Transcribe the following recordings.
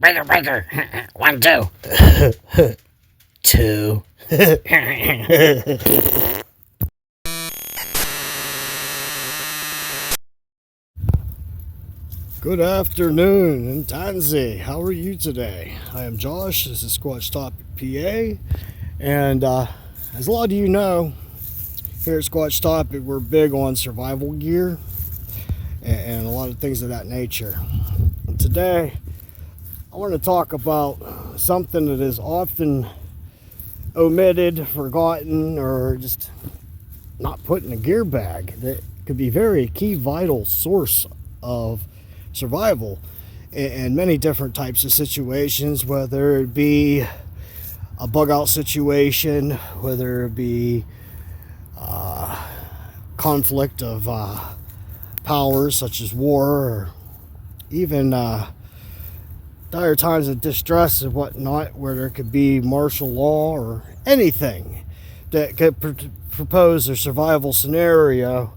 Breaker, breaker. 1, 2. 2. Good afternoon in Tansy. How are you today? I am Josh. This is Squatch Topic PA. And as a lot of you know, here at Squatch Topic, we're big on survival gear and a lot of things of that nature. And today, I want to talk about something that is often omitted, forgotten, or just not put in a gear bag that could be very key, vital source of survival in many different types of situations, whether it be a bug out situation, whether it be conflict of powers such as war, or even dire times of distress and whatnot, where there could be martial law or anything that could propose a survival scenario.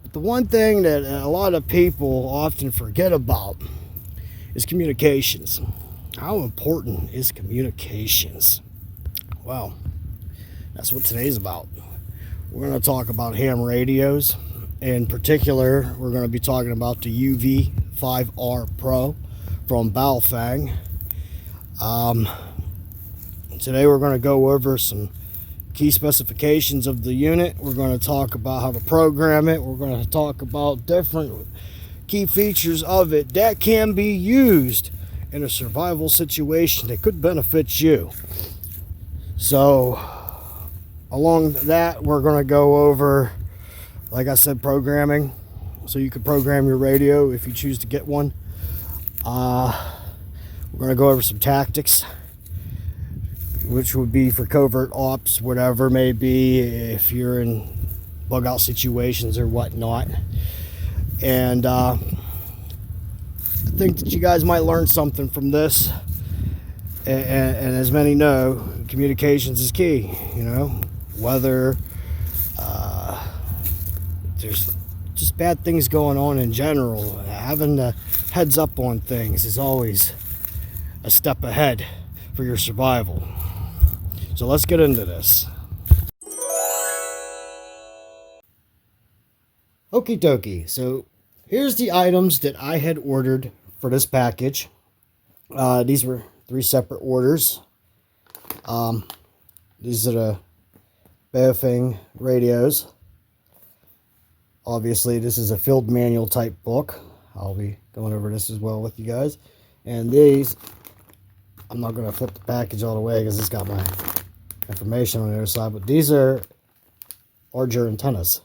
But the one thing that a lot of people often forget about is communications. How important is communications? Well, that's what today's about. We're going to talk about ham radios. In particular, we're going to be talking about the UV-5r Pro from Baofeng. Today we're going to go over some key specifications of the unit. We're going to talk about how to program it. We're going to talk about different key features of it that can be used in a survival situation that could benefit you. So along that, we're going to go over, like I said, programming. So you can program your radio if you choose to get one. We're going to go over some tactics, which would be for covert ops, whatever may be, if you're in bug out situations or whatnot. And I think that you guys might learn something from this. And as many know, communications is key. You know, whether there's just bad things going on in general, having the heads up on things is always a step ahead for your survival. So let's get into this. Okie dokie. So here's the items that I had ordered for this package. These were 3 separate orders. These are the Baofeng radios. Obviously, this is a field manual type book. I'll be going over this as well with you guys. And these, I'm not going to flip the package all the way because it's got my information on the other side, but these are larger antennas.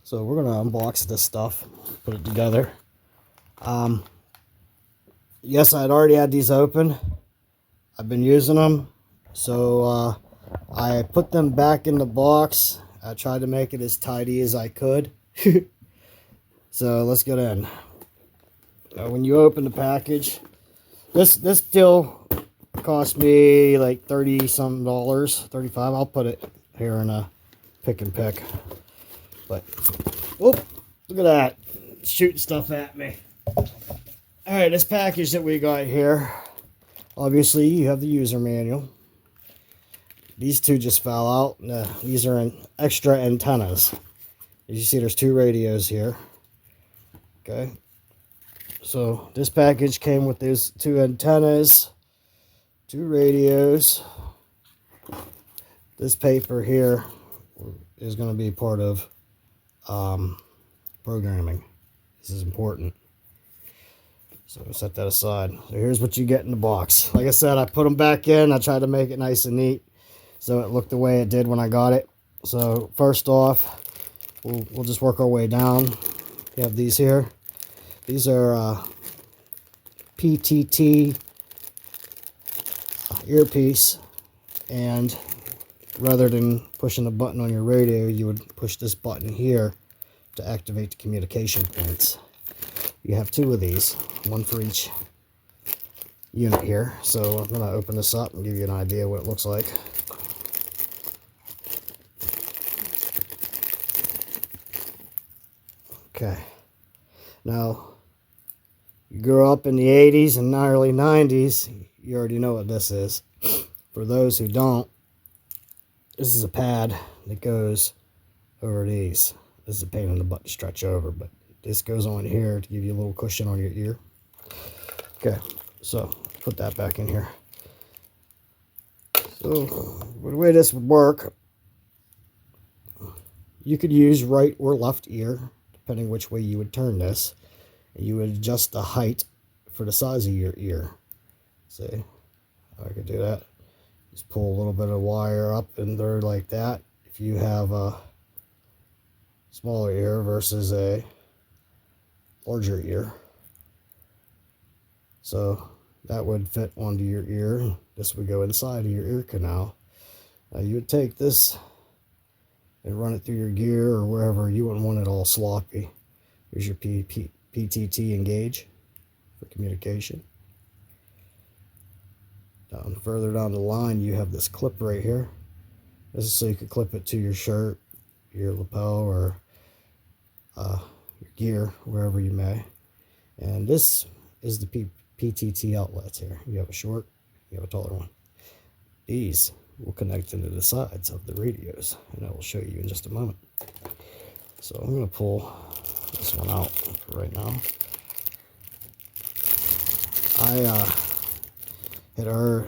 So we're going to unbox this stuff, put it together. Yes, I'd already had these open. I've been using them. So I put them back in the box. I tried to make it as tidy as I could. So let's get in. When you open the package, this deal cost me like $30-something, $35. I'll put it here in a pick and pick. But, whoop, look at that. It's shooting stuff at me. Alright, this package that we got here, obviously you have the user manual. These two just fell out. These are extra antennas. As you see, there's 2 radios here. Okay. So this package came with these 2 antennas, 2 radios. This paper here is going to be part of programming. This is important. So we'll set that aside. So here's what you get in the box. Like I said, I put them back in. I tried to make it nice and neat so it looked the way it did when I got it. So first off, we'll just work our way down. You have these here. These are PTT earpiece, and rather than pushing the button on your radio, you would push this button here to activate the communication points. You have 2 of these, 1 for each unit here. So I'm going to open this up and give you an idea what it looks like. Okay. Now, you grew up in the 80s and early 90s, you already know what this is. For those who don't, this is a pad that goes over these. This is a pain in the butt to stretch over, but this goes on here to give you a little cushion on your ear. Okay, so put that back in here. So the way this would work, you could use right or left ear, depending which way you would turn this. And you would adjust the height for the size of your ear. See, I could do that. Just pull a little bit of wire up in there like that. If you have a smaller ear versus a larger ear. So that would fit onto your ear. This would go inside of your ear canal. Now you would take this and run it through your gear or wherever. You wouldn't want it all sloppy. Here's your PTT engage for communication. Further down the line, you have this clip right here. This is so you could clip it to your shirt, your lapel, or your gear, wherever you may. And this is the PTT outlets here. You have a short, you have a taller one. These will connect into the sides of the radios, and I will show you in just a moment. So I'm going to pull this one out for right now.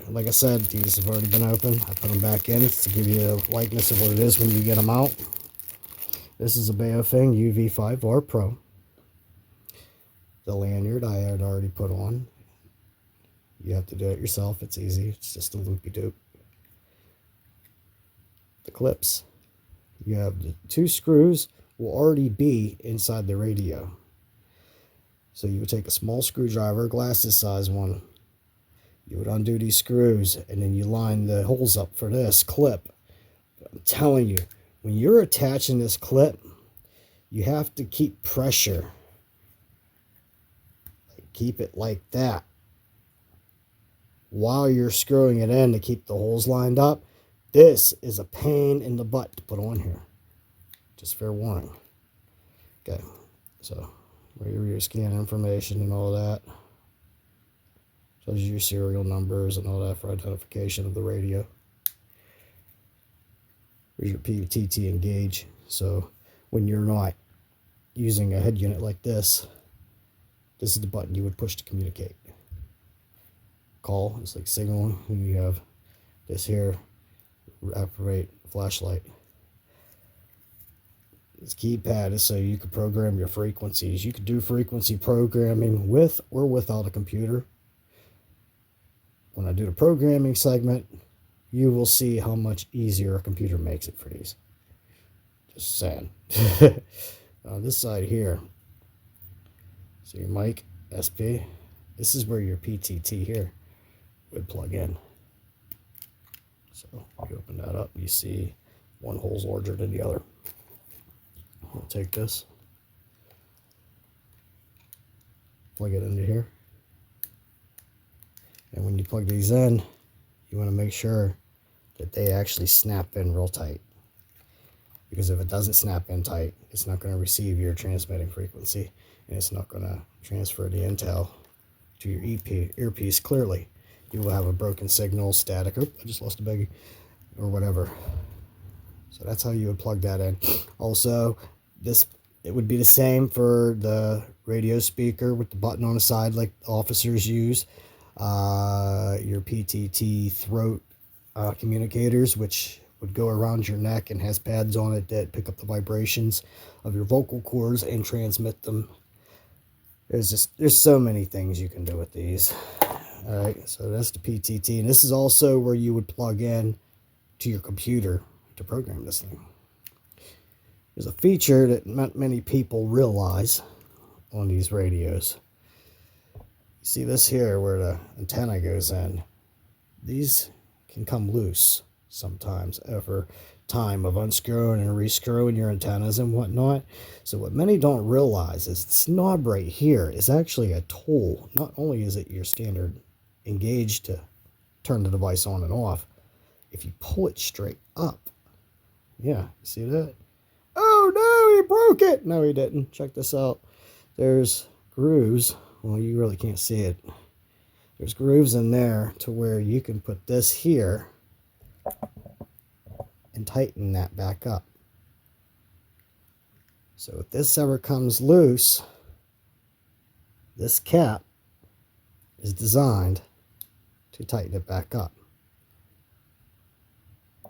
Like I said, these have already been opened. I put them back in to give you a likeness of what it is when you get them out. This is a Baofeng UV-5r Pro. The lanyard I had already put on. You have to do it yourself. It's easy. It's just a loopy-doop. The clips. You have the 2 screws will already be inside the radio. So you would take a small screwdriver, glasses size one. You would undo these screws, and then you line the holes up for this clip. I'm telling you, when you're attaching this clip, you have to keep pressure. Keep it like that while you're screwing it in to keep the holes lined up. This is a pain in the butt to put on here. Just fair warning. Okay, so where your scan information and all that. Shows you your serial numbers and all that for identification of the radio. Here's your PTT engage. So when you're not using a head unit like this, this is the button you would push to communicate. Call, it's like signaling. You have this here, activate flashlight. This keypad is so you can program your frequencies. You could do frequency programming with or without a computer. When I do the programming segment, you will see how much easier a computer makes it for these. Just saying. On this side here, so your mic, SP, this is where your PTT here would plug in. So you open that up, you see one hole's larger than the other. We'll take this, plug it into here. And when you plug these in, you want to make sure that they actually snap in real tight. Because if it doesn't snap in tight, it's not going to receive your transmitting frequency, and it's not going to transfer the intel to your earpiece clearly. You will have a broken signal, static, I just lost a baggie, or whatever. So that's how you would plug that in. Also, it would be the same for the radio speaker with the button on the side like officers use. Your PTT throat communicators, which would go around your neck and has pads on it that pick up the vibrations of your vocal cords and transmit them. There's so many things you can do with these. All right, so that's the PTT, and this is also where you would plug in to your computer to program this thing. There's a feature that not many people realize on these radios. You see this here where the antenna goes in. These can come loose sometimes after time of unscrewing and rescrewing your antennas and whatnot. So what many don't realize is this knob right here is actually a tool. Not only is it your standard engage to turn the device on and off, if you pull it straight up, yeah, you see that? Oh no, he broke it! No, he didn't. Check this out. There's grooves well, you really can't see it. There's grooves in there to where you can put this here and tighten that back up. So if this ever comes loose, this cap is designed to tighten it back up.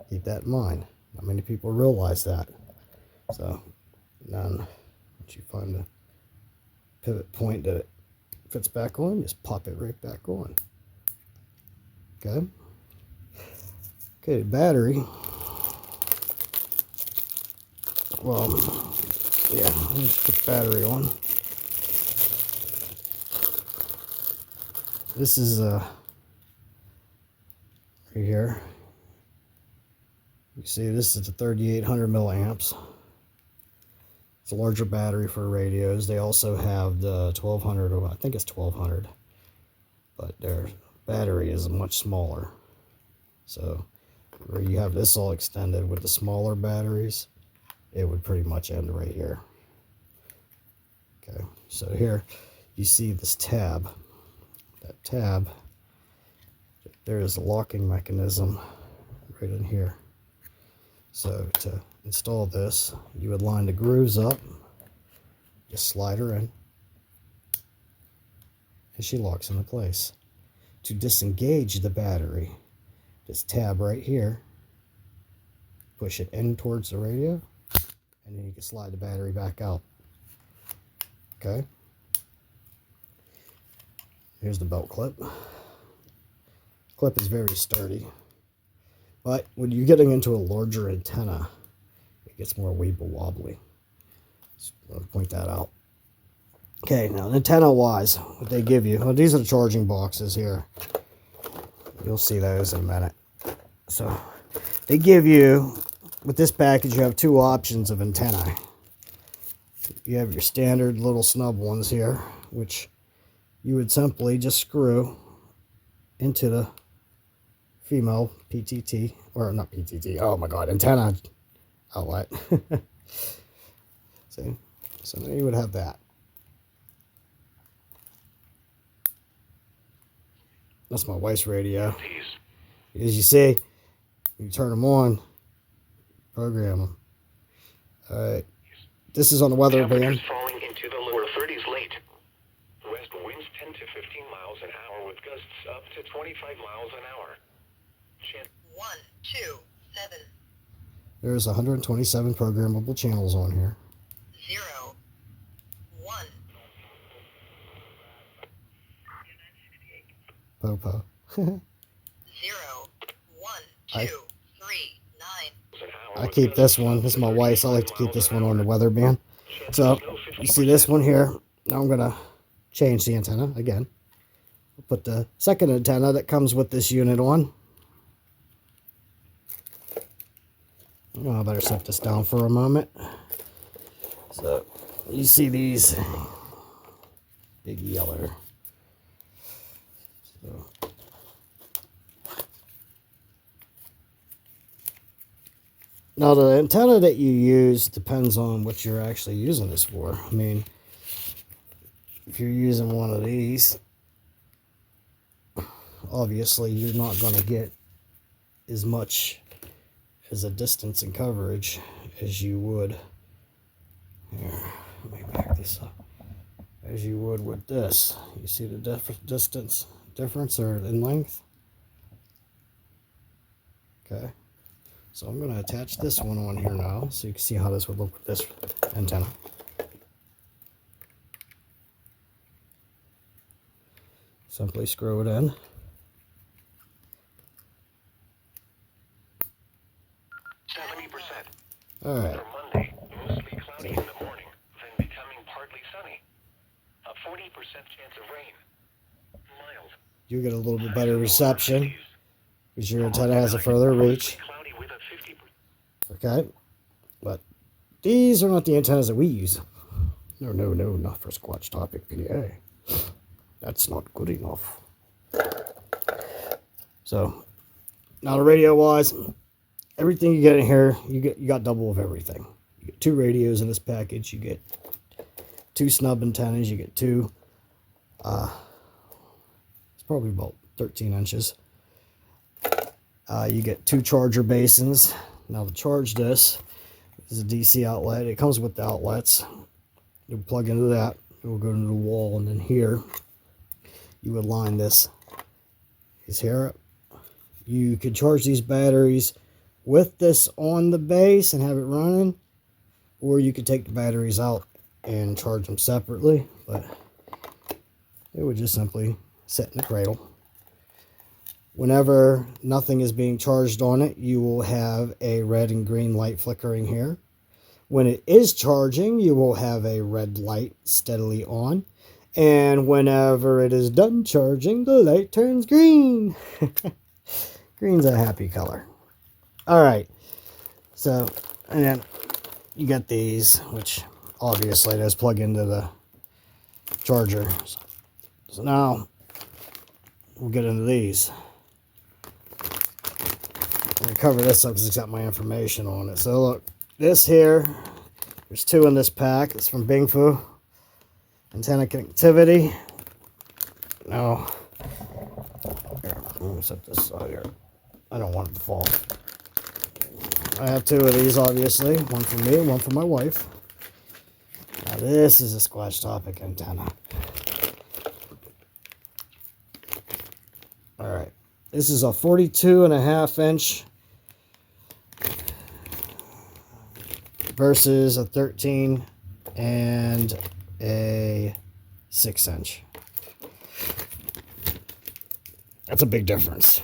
Keep that in mind. Not many people realize that. So then once you find the pivot point that it fits back on, just pop it right back on. Okay. Okay, battery. Well, yeah, let me just put the battery on. This is right here. You see, this is the 3800 milliamps. It's a larger battery for radios. They also have the 1200, or I think it's 1200, but their battery is much smaller. So where you have this all extended with the smaller batteries, it would pretty much end right here. Okay, so here you see this tab. That tab, there is a locking mechanism right in here. So to install this, you would line the grooves up, just slide her in, and she locks into place. To disengage the battery, this tab right here, push it in towards the radio, and then you can slide the battery back out. Okay. Here's the belt clip. Clip is very sturdy. But when you're getting into a larger antenna, it gets more weeble-wobbly. So I'll point that out. Okay, now antenna-wise, what they give you, well, these are the charging boxes here. You'll see those in a minute. So they give you, with this package, you have two options of antennae. You have your standard little snub ones here, which you would simply just screw into the female PTT, or not PTT, oh my god, antenna outlet. See? So then you would have that. That's my wife's radio. As you see, you turn them on, program them. Alright. This is on the weather band. Falling into the lower 30s late. West winds 10 to 15 miles an hour with gusts up to 25 miles an hour. 1, 2, 7. There's 127 programmable channels on here. 0, 1. Popo. 0, 1, 2, 3, 9. I keep this one. This is my wife's. I like to keep this one on the weather band. So you see this one here. Now I'm going to change the antenna again. Put the second antenna that comes with this unit on. I better set this down for a moment. So you see these big yellow. So now the antenna that you use depends on what you're actually using this for. I mean, if you're using one of these, obviously you're not going to get as much as a distance and coverage as you would. Here, let me back this up. As you would with this. You see the difference or in length? Okay. So I'm going to attach this one on here now so you can see how this would look with this antenna. Simply screw it in. Alright. Monday, mostly cloudy in the morning, then becoming partly sunny. A 40% chance of rain. Mild. You get a little bit better reception because your antenna has a further reach. Cloudy with a 50%. Okay. But these are not the antennas that we use. No, not for Squatch Topic PA. That's not good enough. So, now the radio wise, everything you get in here, you got double of everything. You get 2 radios in this package. You get 2 snub antennas. You get 2 It's probably about 13 inches. You get 2 charger basins. Now to charge this is a DC outlet. It comes with the outlets. You plug into that. It will go into the wall, and then here you would line this. Is here. You could charge these batteries with this on the base and have it running, or you could take the batteries out and charge them separately, but it would just simply sit in the cradle. Whenever nothing is being charged on it, you will have a red and green light flickering here. When it is charging, you will have a red light steadily on. And whenever it is done charging, the light turns green. Green's a happy color. All right. So, and then you got these, which obviously does plug into the charger. So now we'll get into these. I'm going to cover this up because it's got my information on it. So look, this here, there's 2 in this pack. It's from Bingfu. Antenna connectivity. Now, here, I'm going to set this aside here. I don't want it to fall. I have 2 of these, obviously. One for me, one for my wife. Now this is a Squash Topic antenna. Alright. This is a 42.5 inch versus a 13 and a 6 inch. That's a big difference.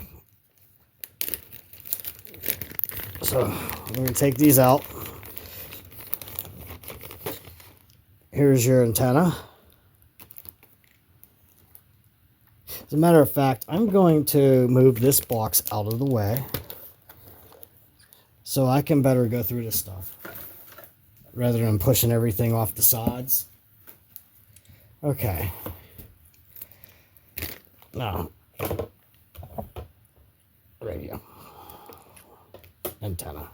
So I'm going to take these out. Here's your antenna. As a matter of fact, I'm going to move this box out of the way so I can better go through this stuff rather than pushing everything off the sides. Okay. Now, radio. Antenna.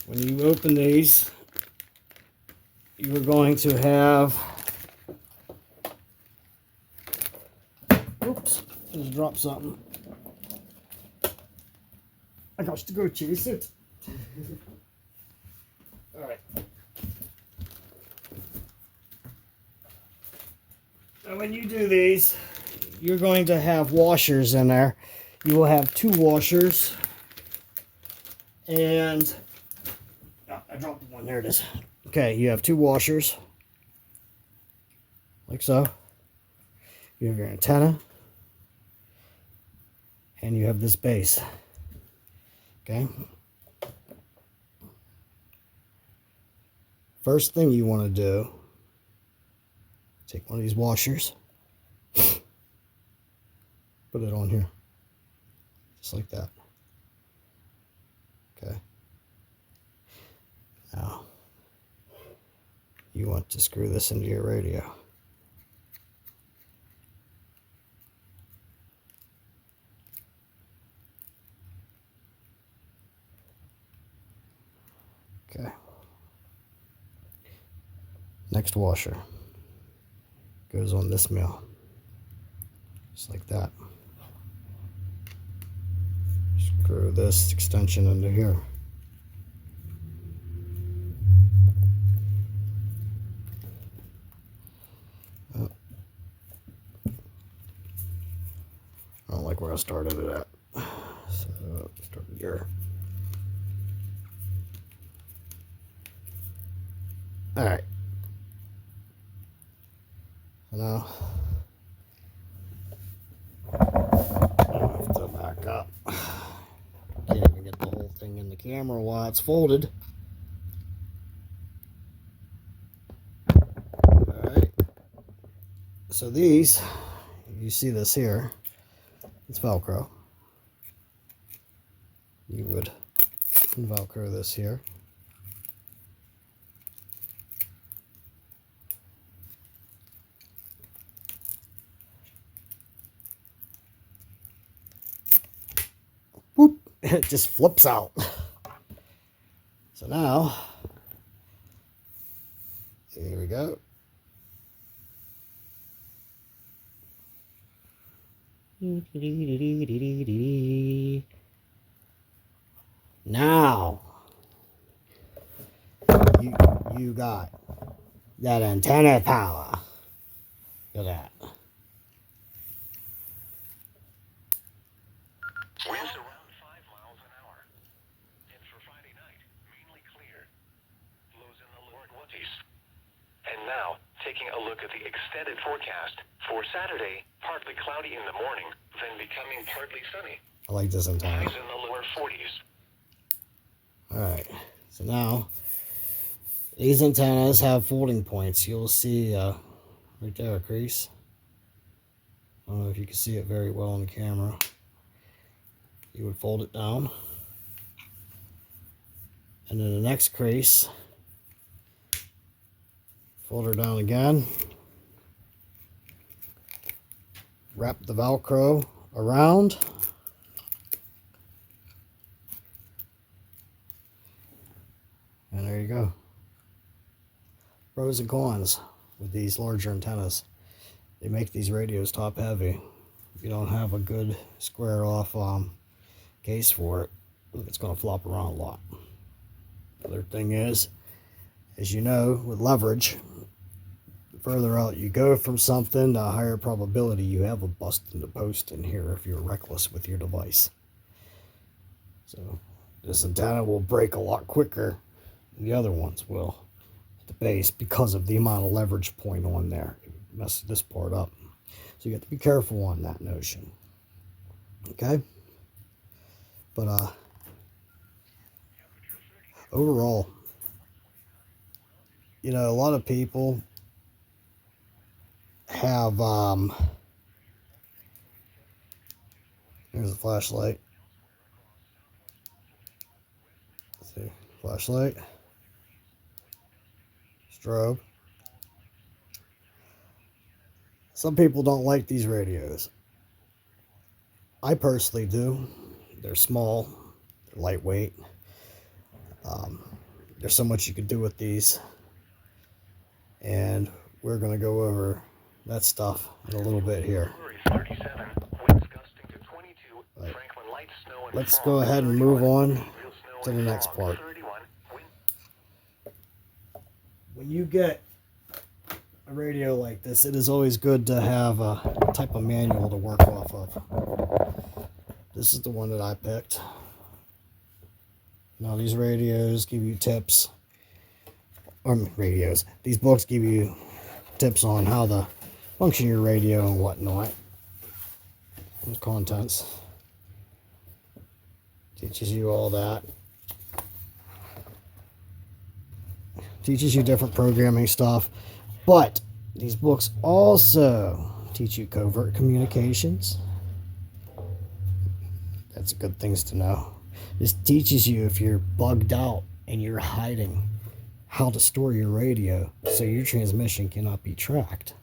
When you open these, you are going to have, oops, just dropped something. I got to go chase it. All right. Now when you do these, you're going to have washers in there. You will have 2 washers, and oh, I dropped one. There it is. Okay, you have 2 washers, like so. You have your antenna, and you have this base. Okay. First thing you want to do, take one of these washers, put it on here. Just like that. Okay. Now, you want to screw this into your radio. Okay. Next washer goes on this mill. Just like that. Screw this extension into here. Oh. I don't like where I started it at. So start here. Alright. So now I have to back up. Can't even get the whole thing in the camera while it's folded. Alright. So these, you see this here, it's Velcro. You would Velcro this here. Whoop, it just flips out. So now, here we go. Now, you got that antenna power. Look at that. Winds around 5 miles an hour. And for Friday night, mainly clear. Lows in the lower 20s. And now, taking a look at the extended forecast. For Saturday, partly cloudy in the morning, then becoming partly sunny. I like this antenna. Highs in the lower 40s. Alright, so now these antennas have folding points. You'll see right there a crease. I don't know if you can see it very well on the camera. You would fold it down. And then the next crease, fold her down again. Wrap the Velcro around. And there you go. Pros and cons with these larger antennas. They make these radios top heavy. If you don't have a good square off case for it, it's going to flop around a lot. Other thing is, as you know, with leverage, the further out you go from something, the higher probability you have of busting the post in here if you're reckless with your device. So this antenna will break a lot quicker than the other ones will at the base because of the amount of leverage point on there. It messes this part up. So you have to be careful on that notion. Okay? But overall, you know, a lot of people have here's a flashlight. Let's see, flashlight, strobe. Some people don't like these radios. I personally do. They're small, they're lightweight. There's so much you could do with these, and we're going to go over that stuff in a little bit here. But let's go ahead and move on to the next part. When you get a radio like this, it is always good to have a type of manual to work off of. This is the one that I picked. Now these radios give you tips, or radios, these books give you tips on how to function your radio and whatnot. There's contents. Teaches you all that. Teaches you different programming stuff. But these books also teach you covert communications. That's good things to know. This teaches you if you're bugged out and you're hiding, how to store your radio so your transmission cannot be tracked,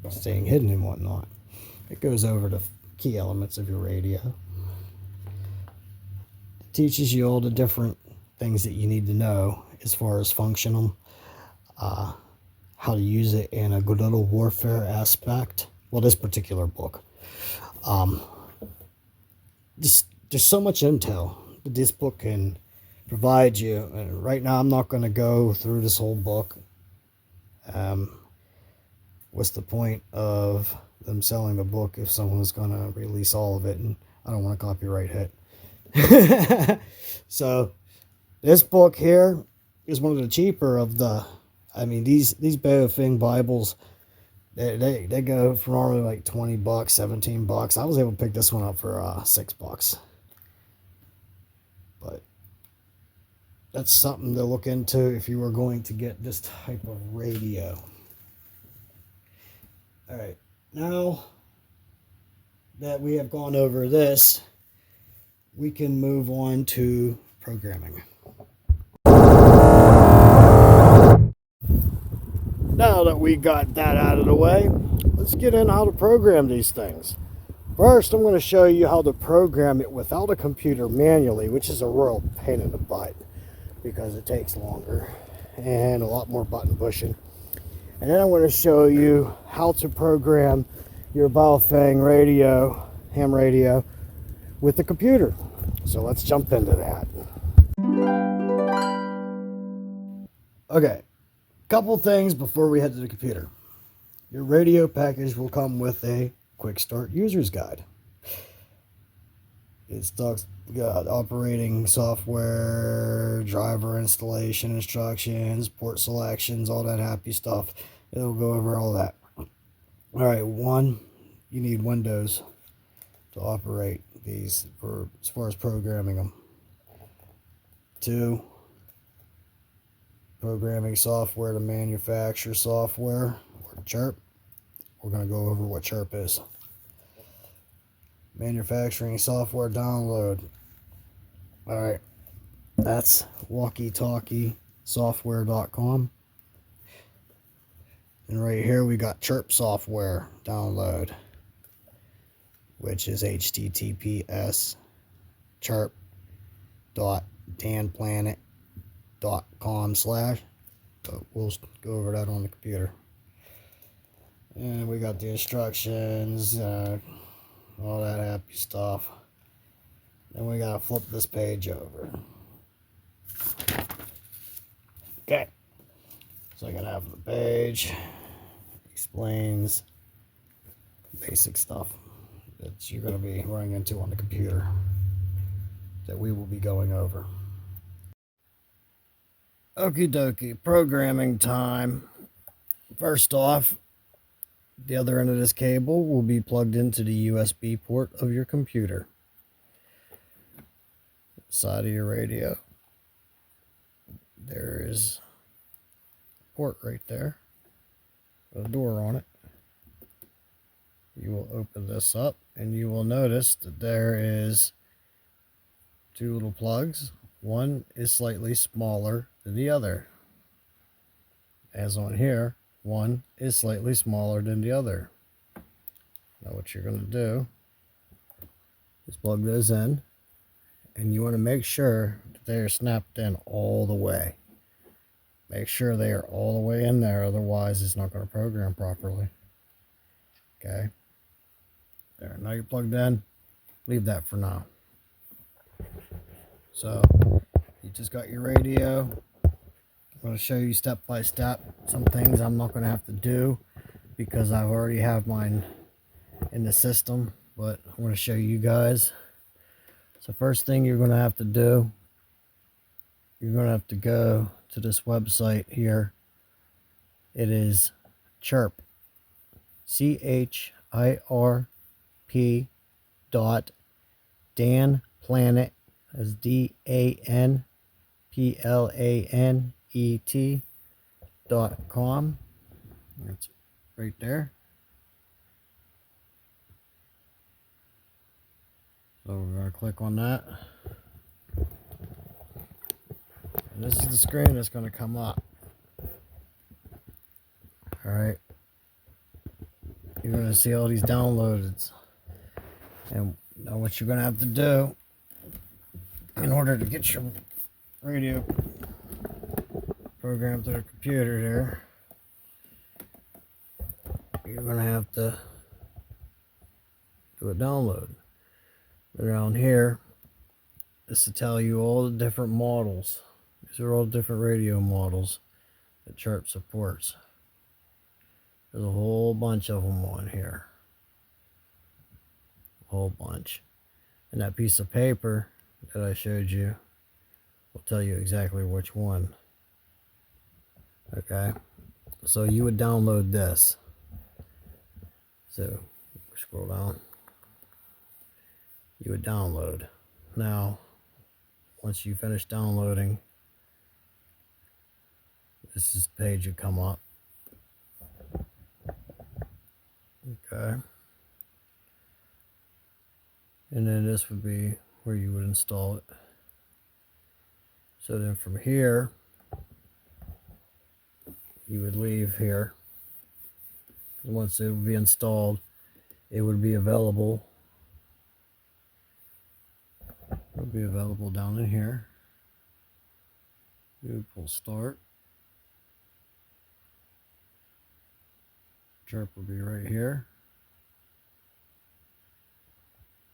staying hidden and whatnot. It goes over the key elements of your radio. It teaches you all the different things that you need to know as far as functional, how to use it in a guerrilla warfare aspect. Well, this particular book. There's so much intel that this book can provide you. And right now, I'm not going to go through this whole book. What's the point of them selling the book if someone's going to release all of it? And I don't want a copyright hit. So this book here is one of the cheaper of the. I mean, these Baofeng Bibles, they go for normally like $20, $17. I was able to pick this one up for $6. But that's something to look into if you were going to get this type of radio. All right, now that we have gone over this, we can move on to programming. Now that we got that out of the way, let's get into how to program these things. First, I'm going to show you how to program it without a computer manually, which is a real pain in the butt because it takes longer and a lot more button pushing. And then I'm going to show you how to program your Baofeng radio, ham radio, with the computer. So let's jump into that. Okay, couple things before we head to the computer. Your radio package will come with a quick start user's guide. It's got operating software, driver installation instructions, port selections, all that happy stuff. It'll go over all that. All right, one, you need Windows to operate these for as far as programming them. Two, programming software to manufacture software, or chirp. We're going to go over what chirp is. Manufacturing software download. All right, that's walkietalkiesoftware.com. And right here we got chirp software download, which is https chirp.danplanet.com/. But we'll go over that on the computer. And we got the instructions, all that happy stuff. Then we gotta flip this page over. Okay. So I gotta have the page. Explains basic stuff that you're gonna be running into on the computer that we will be going over. Okie dokie, programming time. First off, the other end of this cable will be plugged into the USB port of your computer. Side of your radio. There is a port right there with a door on it. You will open this up and you will notice that there is two little plugs. One is slightly smaller than the other. As on here, one is slightly smaller than the other. Now what you're going to do is plug those in, and you want to make sure that they are snapped in all the way. Make sure they are all the way in there, otherwise it's not going to program properly. Okay. There, now you're plugged in. Leave that for now. So, you just got your radio. I'm going to show you step by step some things I'm not going to have to do because I already have mine in the system, but I want to show you guys. So first thing you're going to have to do, you're going to have to go to this website here. It is chirp, CHIRP .danplanet, as DANPLANET.com. That's right there. So we're going to click on that. And this is the screen that's going to come up. Alright. You're going to see all these downloads. And now what you're going to have to do in order to get your radio program to the computer there, you're going to have to do a download. Around here, this will tell you all the different models. These are all different radio models that Chirp supports. There's a whole bunch of them on here. A whole bunch. And that piece of paper that I showed you will tell you exactly which one. Okay? So you would download this. So, scroll down. You would download. Now, once you finish downloading, this is the page would come up. Okay. And then this would be where you would install it. So then from here, you would leave here. Once it would be installed, it would be available. It would be available down in here. You would pull start. Chirp will be right here.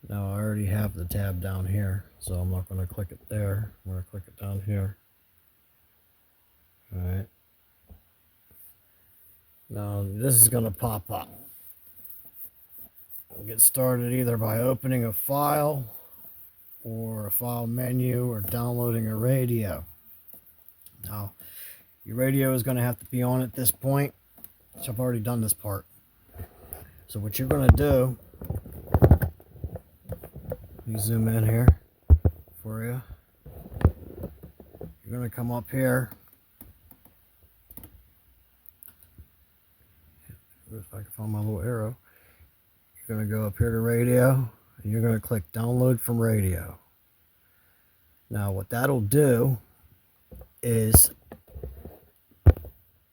Now I already have the tab down here, so I'm not going to click it there. I'm going to click it down here. Alright. Now this is going to pop up. We'll get started either by opening a file or a file menu or downloading a radio. Now your radio is going to have to be on at this point, which I've already done this part. So what you're going to do, let me zoom in here for you. You're going to come up here. If I can find my little arrow. You're going to go up here to radio, and you're going to click download from radio. Now what that'll do is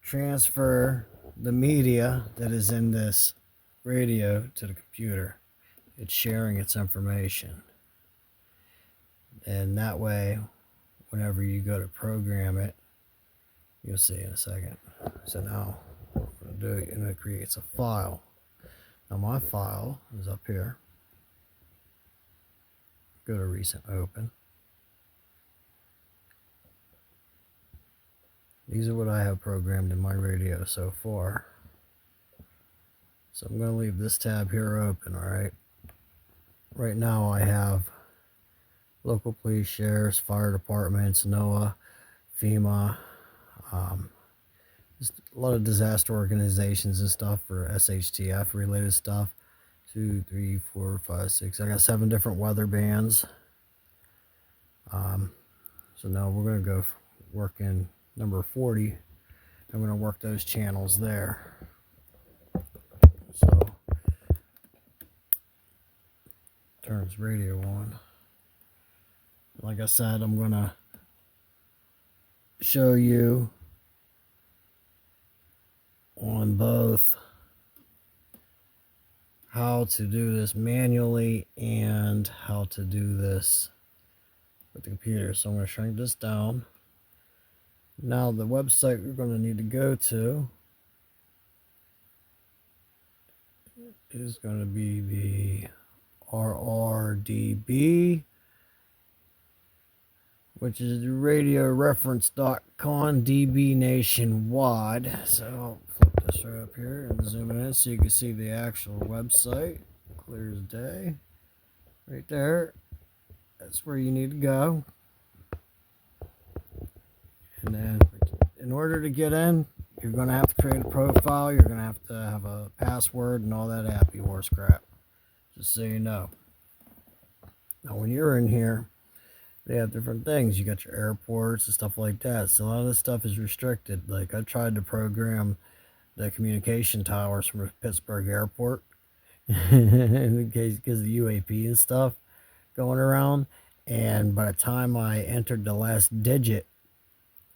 transfer the media that is in this radio to the computer. It's sharing its information. And that way, whenever you go to program it, you'll see in a second. So now, what I'm going to do, and it creates a file. Now my file is up here. Go to recent open. These are what I have programmed in my radio so far. So I'm going to leave this tab here open, alright? Right now I have local police, sheriffs, fire departments, NOAA, FEMA, just a lot of disaster organizations and stuff for SHTF related stuff. 2, 3, 4, 5, 6. I got 7 different weather bands. So now we're going to go work in number 40. I'm going to work those channels there. So turns radio on. Like I said, I'm going to show you on both how to do this manually and how to do this with the computer. So I'm going to shrink this down. Now the website we're going to need to go to is going to be the RRDB, which is the radioreference.com DB nationwide. So I'll flip this right up here and zoom in so you can see the actual website. Clear as day. Right there. That's where you need to go. And then in order to get in, you're going to have to create a profile. You're going to have a password and all that happy horse crap. Just so you know. Now when you're in here, they have different things. You got your airports and stuff like that. So a lot of this stuff is restricted. Like I tried to program the communication towers from Pittsburgh Airport in case because of UAP and stuff going around. And by the time I entered the last digit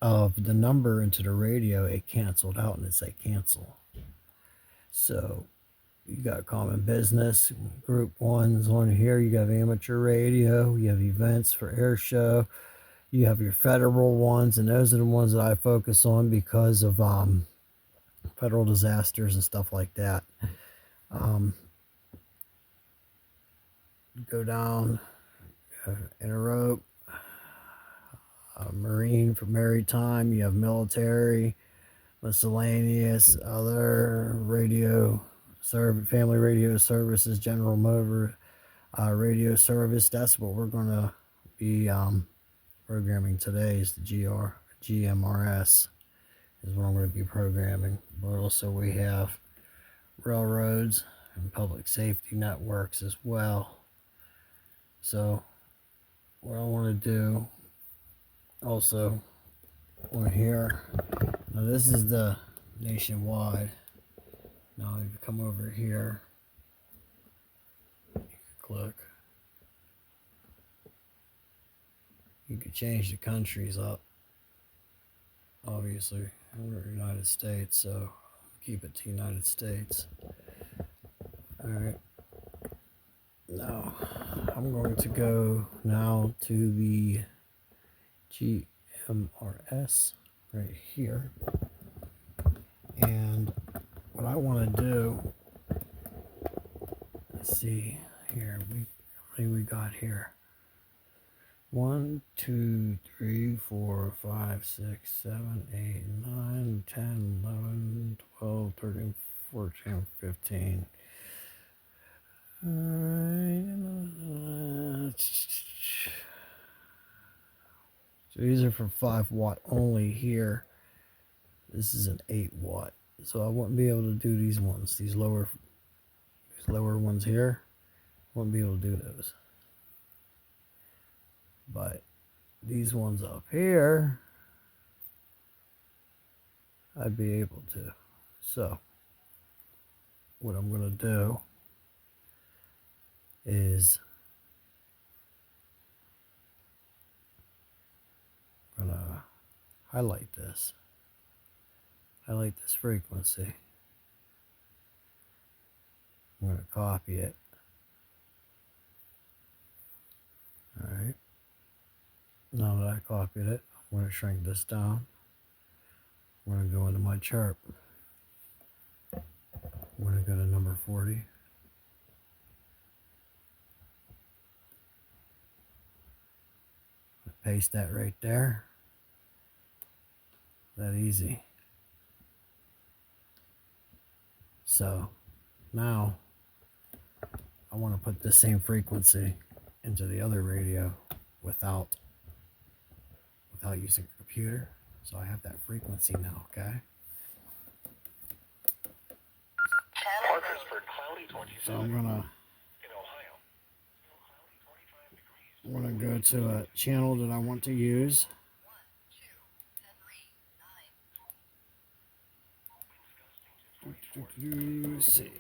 of the number into the radio, it canceled out and it said cancel. So you got common business, group ones on here. You got amateur radio. You have events for air show. You have your federal ones, and those are the ones that I focus on because of federal disasters and stuff like that. Go down, interrope, Marine for maritime. You have military, miscellaneous, other radio. Family radio services, general motor radio service. That's what we're going to be programming today is the GMRS is what I'm going to be programming. But also we have railroads and public safety networks as well. So what I want to do also on here, now this is the nationwide. Now if you come over here, you can click. You can change the countries up. Obviously, we're in the United States, so keep it to United States. Alright. Now, I'm going to go now to the GMRS right here. And what I want to do, let's see here, I'm going many we got here? 1, 2, 3, 4, 5, 6, 7, 8, 9, 10, 11, 12, 13, 14, 15. Alright. So these are for 5 watt only here. This is an 8 watt. So I wouldn't be able to do these ones, these lower ones here. Wouldn't be able to do those. But these ones up here, I'd be able to. So what I'm going to do is I'm going to highlight this frequency. I'm going to copy it. All right. Now that I copied it, I'm going to shrink this down. I'm going to go into my chart. I'm going to go to number 40. Paste that right there. That easy. So now I want to put the same frequency into the other radio without using a computer. So I have that frequency now, okay? Markers for cloudy 27 So I'm gonna in Ohio. go to a channel that I want to use. Let's see.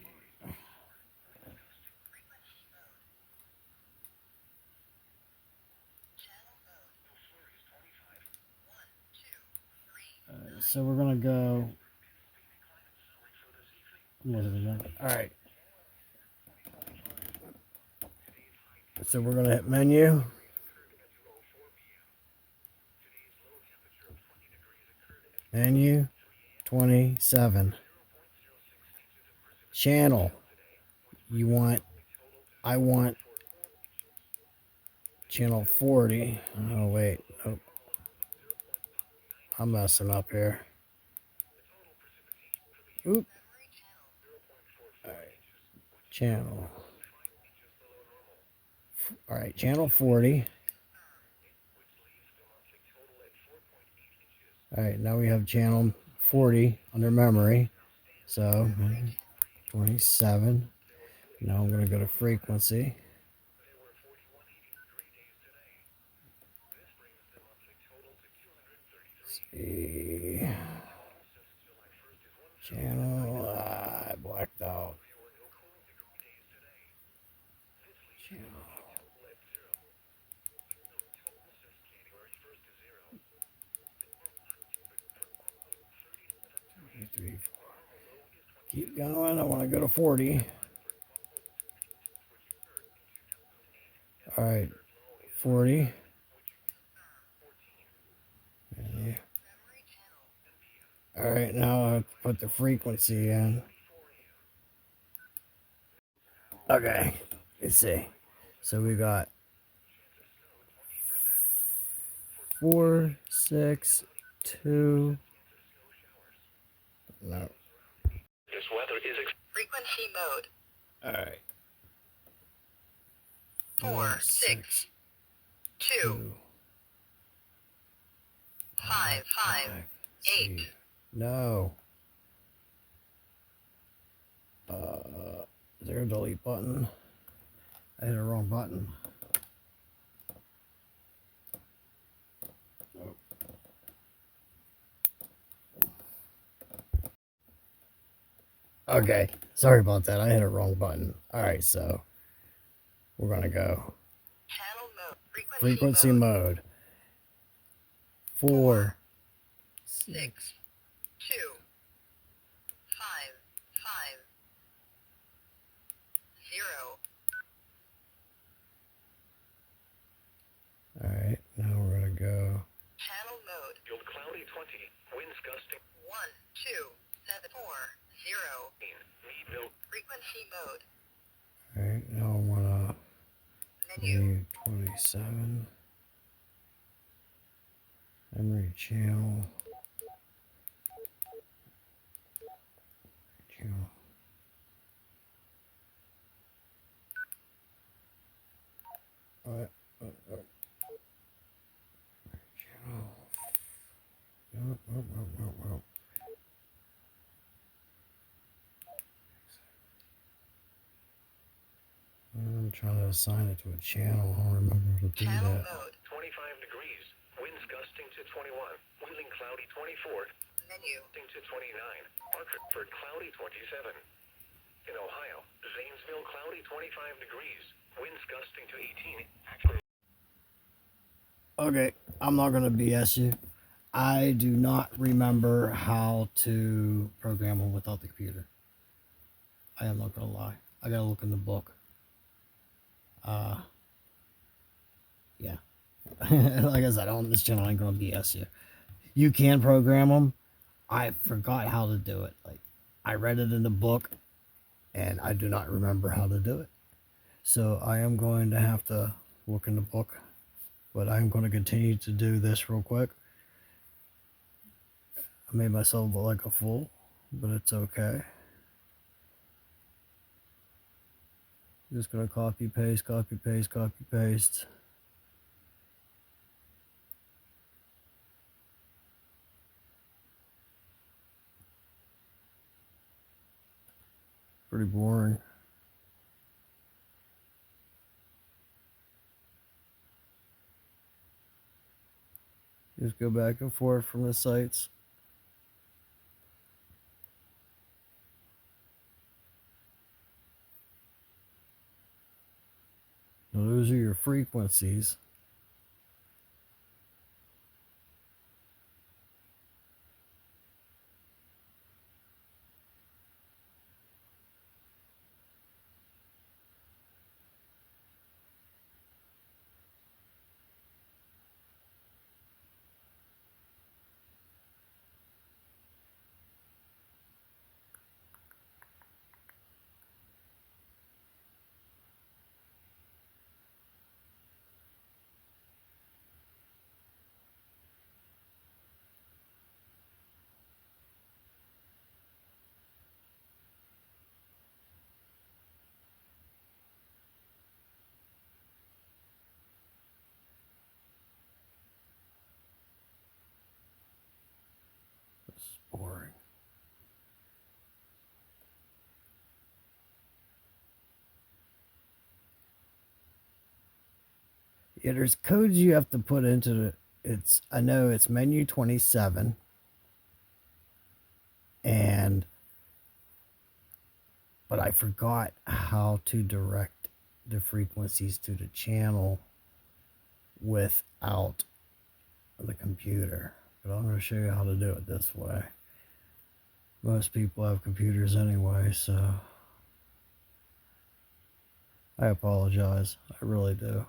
So we're gonna go. All right. So we're gonna hit menu. Menu 27. Channel. I want channel 40. Oh wait, nope. I'm messing up here. Oop. All right. Channel. All right, channel 40. All right, now we have channel 40 under memory. So 27. Now I'm going to go to frequency. See. Channel. I blacked out. Channel. 3, 4. Keep going. I want to go to 40. All right, 40. Yeah. All right, now I put the frequency in. Okay, let's see. So we got 4, 6, 2. No. This weather is frequency mode. All right. 4, 6, 2, 5, 5, 8. No. Is there a delete button? I hit the wrong button. Oh. Okay, sorry about that. I hit a wrong button. All right, so we're gonna go Channel mode. frequency mode. 4, 6, 2, 5, 5, 0. All right, now we're gonna go. Channel mode. Field cloudy 20. Winds gusting 1, 2, 7, 4, 0. Meadville. Frequency mode. All right, now I wanna U-27. Memory channel. Channel. Channel. I'm trying to assign it to a channel. I don't remember how to do that. 25 degrees. Winds gusting to 21. Wheeling cloudy 24. Menu. Gusting to 29. Hartford cloudy 27. In Ohio, Zanesville cloudy 25 degrees. Winds gusting to 18. Okay, I'm not going to BS you. I do not remember how to program them without the computer. I am not going to lie. I got to look in the book. Yeah. Like I said, on this channel, I ain't going to BS you. You can program them. I forgot how to do it. Like, I read it in the book, and I do not remember how to do it. So I am going to have to look in the book. But I'm going to continue to do this real quick. I made myself look like a fool, but it's okay. Just going to copy, paste, copy, paste, copy, paste. Pretty boring. Just go back and forth from the sites. Now those are your frequencies. This is boring. Yeah, there's codes you have to put into the, I know it's menu 27, but I forgot how to direct the frequencies to the channel without the computer. But I'm going to show you how to do it this way. Most people have computers anyway, so I apologize. I really do.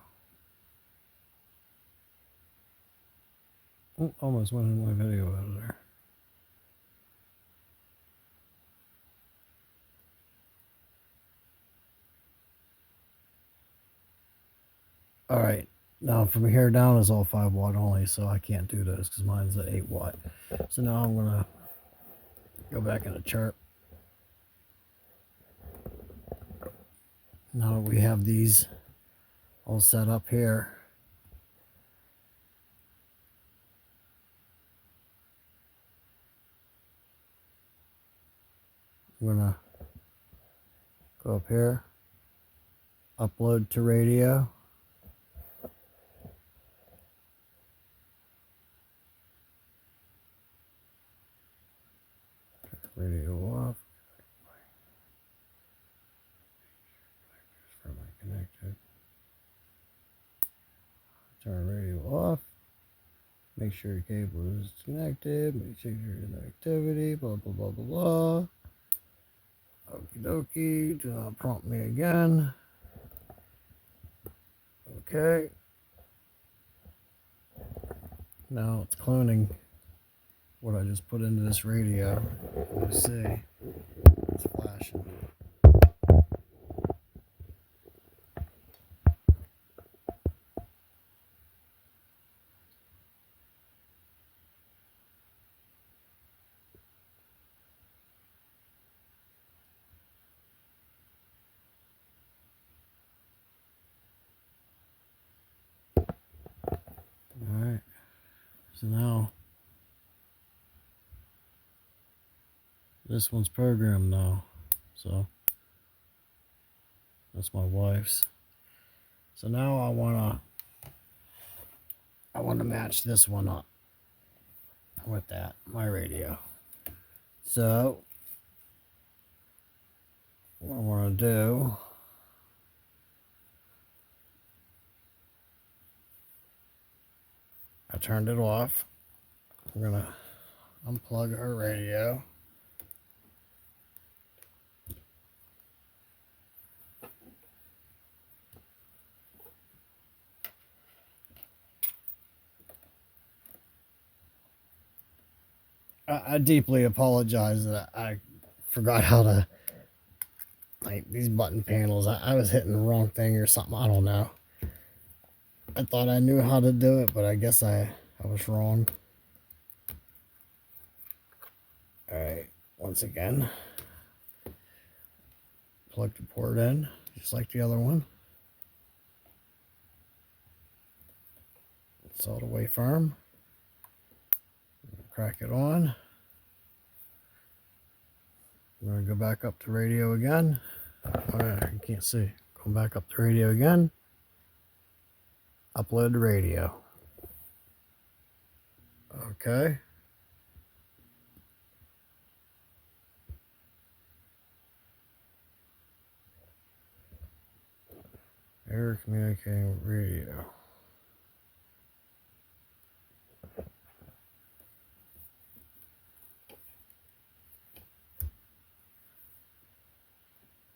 Oh, almost went in my video editor. Alright, now from here down is all 5 watt only, so I can't do those because mine's at 8 watt. So now I'm going to go back in the chart. Now that we have these all set up here, I'm going to go up here, upload to radio. Radio off. Connected. Turn radio off. Make sure your cable is connected. Make sure your connectivity. Blah blah blah blah blah. Okie dokie. Do not prompt me again. Okay. Now it's cloning what I just put into this radio. Let's see. It's flashing. So now this one's programmed now. So that's my wife's. So now I wanna match this one up with that, my radio. So what I wanna do, I turned it off. I'm gonna unplug her radio. I deeply apologize that I forgot how to, like, these button panels. I was hitting the wrong thing or something. I don't know. I thought I knew how to do it, but I guess I was wrong. Alright, once again, plug the port in, just like the other one. It's all the way firm. Crack it on. I'm going to go back up to radio again. Alright, you can't see. Going back up to radio again. Upload the radio. Okay. Error communicating with radio.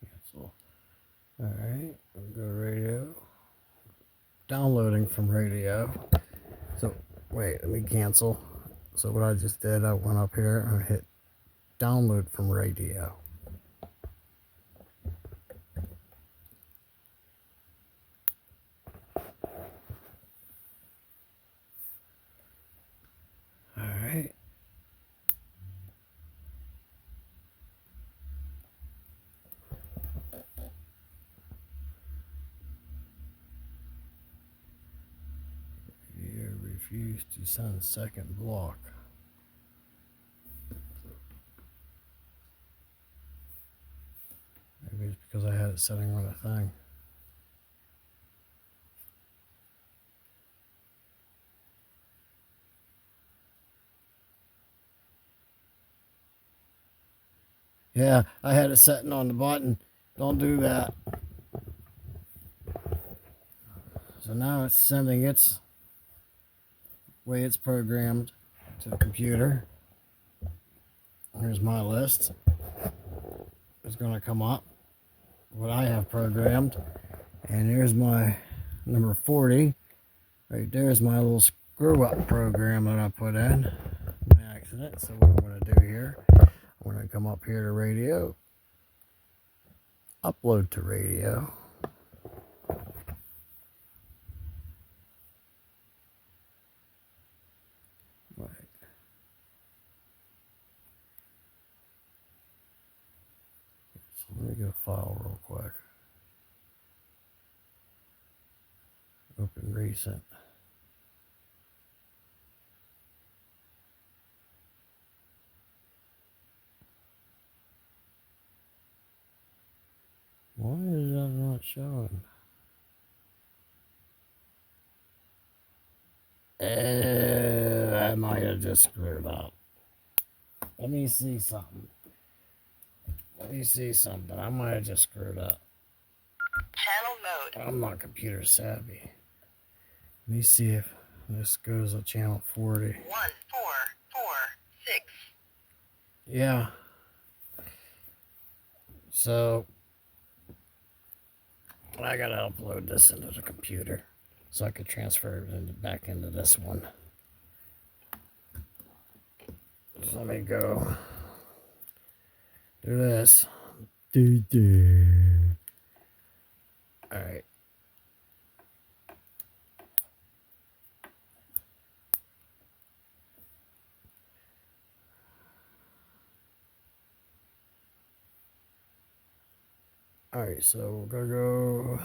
Cancel. Alright, go to radio. Downloading from radio. So, wait, let me cancel. So what I just did, I went up here and hit download from radio. Alright. You refuse to send second block. Maybe it's because I had it setting on a thing. Yeah, I had it setting on the button. Don't do that. So now it's sending its way it's programmed to the computer. Here's my list. It's going to come up what I have programmed. And here's my number 40. Right there's my little screw up program that I put in by accident. So what I'm going to do here, I'm going to come up here to radio, upload to radio. Right. So let me go file real quick. Open recent. Why is that not showing? I might have just screwed up. Let me see something. I might have just screwed up. Channel mode. I'm not computer savvy. Let me see if this goes to channel 40. 1, 4, 4, 6. Yeah. So I gotta upload this into the computer so I could transfer it back into this one. So let me go do this. Alright. Alright, so we're gonna go.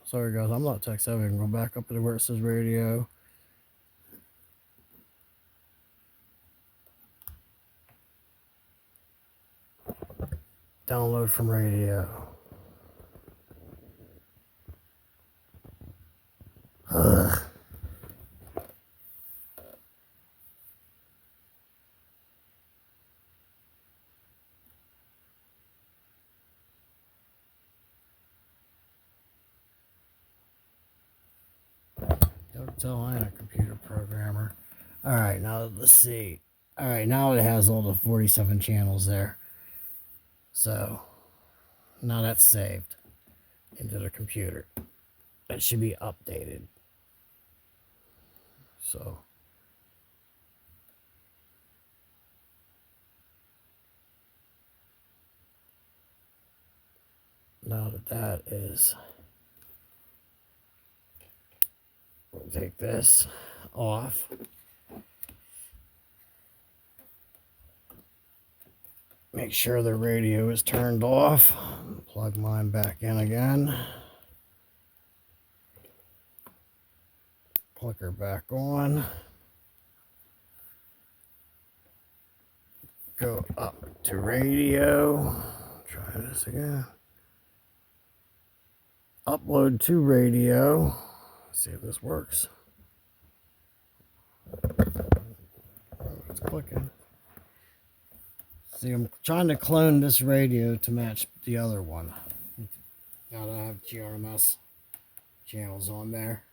Sorry guys, I'm not tech savvy. I'm going back up to where it says radio. Upload from radio. Ugh. Don't tell I ain't a computer programmer. Alright, now let's see. Alright, now it has all the 47 channels there. So, now that's saved into the computer. It should be updated. So, now that is, we'll take this off. Make sure the radio is turned off. Plug mine back in again. Clicker back on. Go up to radio. Try this again. Upload to radio. See if this works. It's clicking. See, I'm trying to clone this radio to match the other one. Now that I have GRMS channels on there.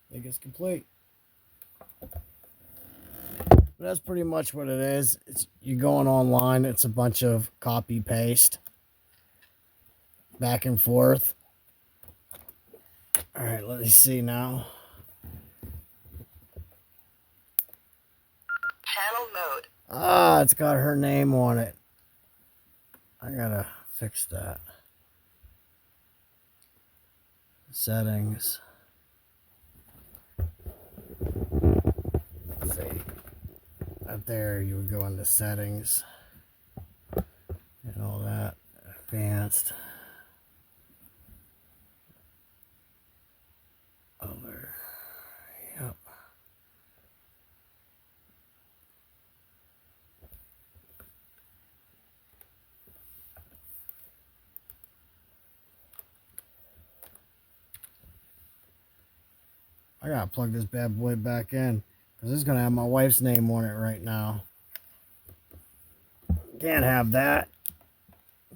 I think it's complete. But that's pretty much what it is. It's, you're going online. It's a bunch of copy paste, back and forth. All right, let me see now. Channel mode. Ah, it's got her name on it. I gotta fix that. Settings. Let's see. Up there, you would go into settings and all that. Advanced. Other. Yep. I gotta plug this bad boy back in because it's gonna have my wife's name on it right now. Can't have that.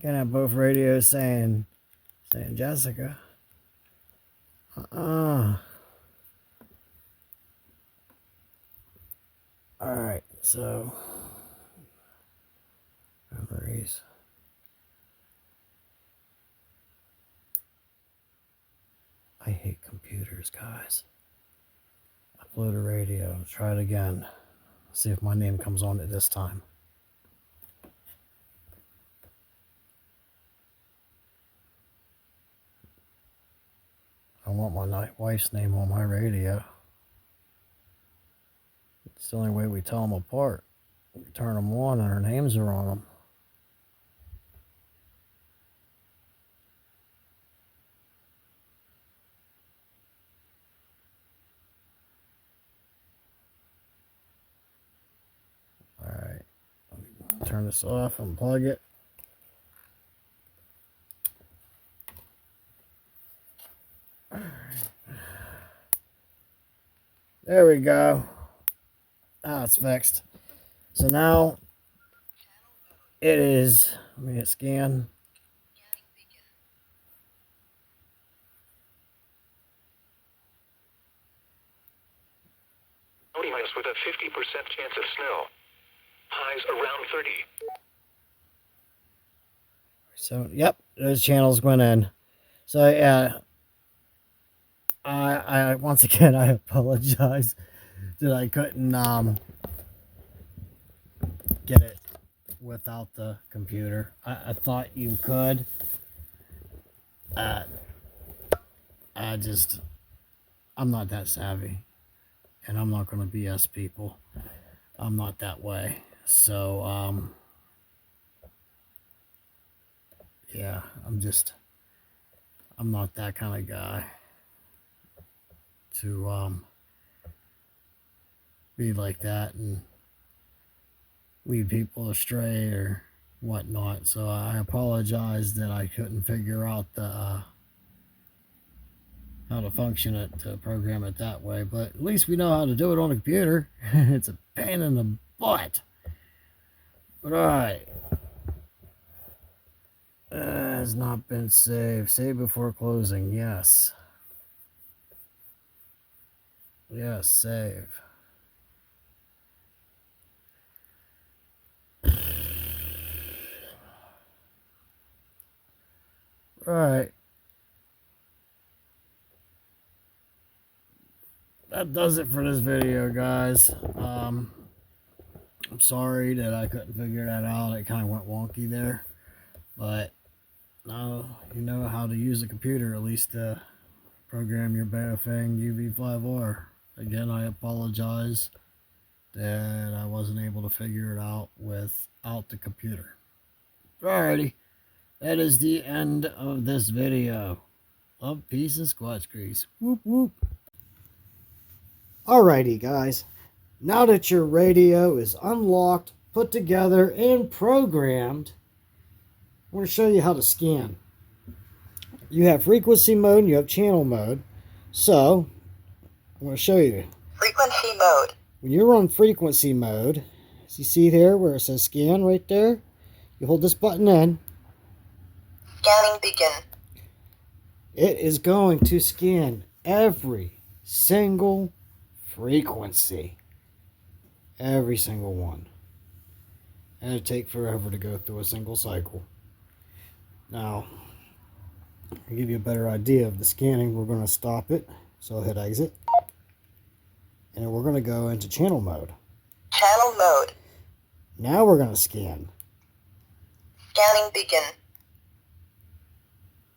Can't have both radios saying Jessica. Alright, so memories. I hate computers, guys. Upload a radio. Try it again. See if my name comes on it this time. I want my wife's name on my radio. It's the only way we tell them apart. We turn them on and our names are on them. Alright, let me turn this off and plug it. There we go. Ah, it's fixed. So now it is, let me hit scan. Minus with a 50% chance of snow. Highs around 30. So, yep, those channels went in. So, yeah, I once again, I apologize that I couldn't get it without the computer. I thought you could. I'm not that savvy. And I'm not going to BS people. I'm not that way. So, yeah, I'm not that kind of guy to be like that and lead people astray or whatnot. So I apologize that I couldn't figure out the how to function it, to program it that way. But at least we know how to do it on a computer. It's a pain in the butt. But alright. Has not been saved. Save before closing. Yes. Yes, save. Right. That does it for this video, guys. I'm sorry that I couldn't figure that out. It kind of went wonky there. But now you know how to use a computer, at least to program your Baofeng UV-5r. Again, I apologize that I wasn't able to figure it out without the computer. Alrighty. That is the end of this video. Love, peace, and squatch grease. Whoop, whoop. Alrighty, guys. Now that your radio is unlocked, put together, and programmed, I'm going to show you how to scan. You have frequency mode and you have channel mode. So, I'm going to show you. Frequency mode. When you're on frequency mode, as you see there where it says scan right there, you hold this button in. Scanning begin. It is going to scan every single frequency. Every single one. And it'll take forever to go through a single cycle. Now, to give you a better idea of the scanning, we're going to stop it. So I'll hit exit. And we're going to go into channel mode. Channel mode. Now we're going to scan. Scanning begin.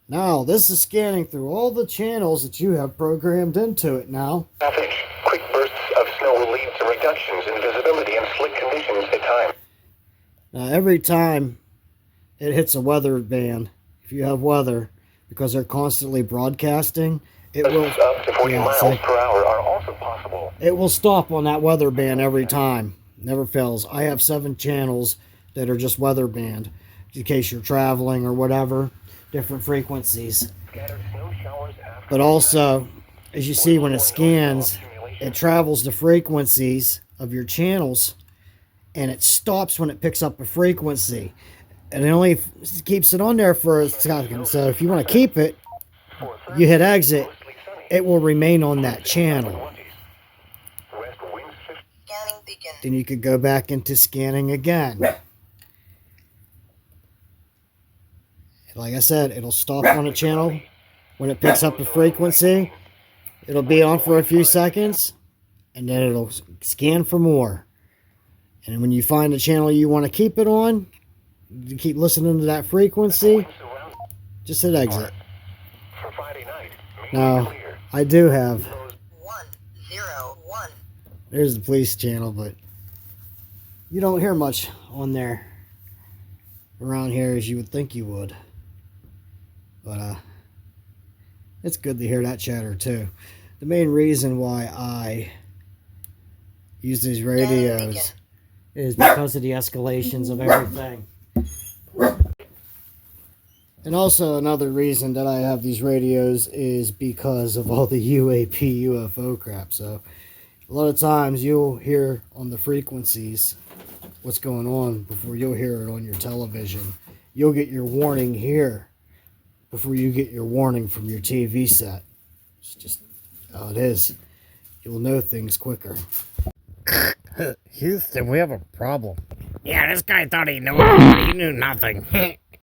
Now, this is scanning through all the channels that you have programmed into it now. Traffic. Quick bursts of snow will lead to reductions in visibility and slick conditions at times. Now, every time it hits a weather band, if you have weather, because they're constantly broadcasting, it will... Up to 40 miles per hour are also possible. It will stop on that weather band every time. Never fails. I have 7 channels that are just weather band, in case you're traveling or whatever. Different frequencies. But also, as you see when it scans, it travels the frequencies of your channels and it stops when it picks up a frequency. And it only keeps it on there for a second. So if you want to keep it, you hit exit, it will remain on that channel. Scanning begin. Then you could go back into scanning again. Like I said, it'll stop on a channel when it picks up a frequency. It'll be on for a few seconds, and then it'll scan for more. And when you find a channel you want to keep it on, you keep listening to that frequency, just hit exit. Now, I do have... 101. There's the police channel, but you don't hear much on there around here as you would think you would. But it's good to hear that chatter too. The main reason why I use these radios is because of the escalations of everything. And also another reason that I have these radios is because of all the UAP, UFO crap. So a lot of times you'll hear on the frequencies what's going on before you'll hear it on your television. You'll get your warning here before you get your warning from your TV set. It's just how it is. You'll know things quicker. Houston, we have a problem. Yeah, this guy thought he knew it, but he knew nothing.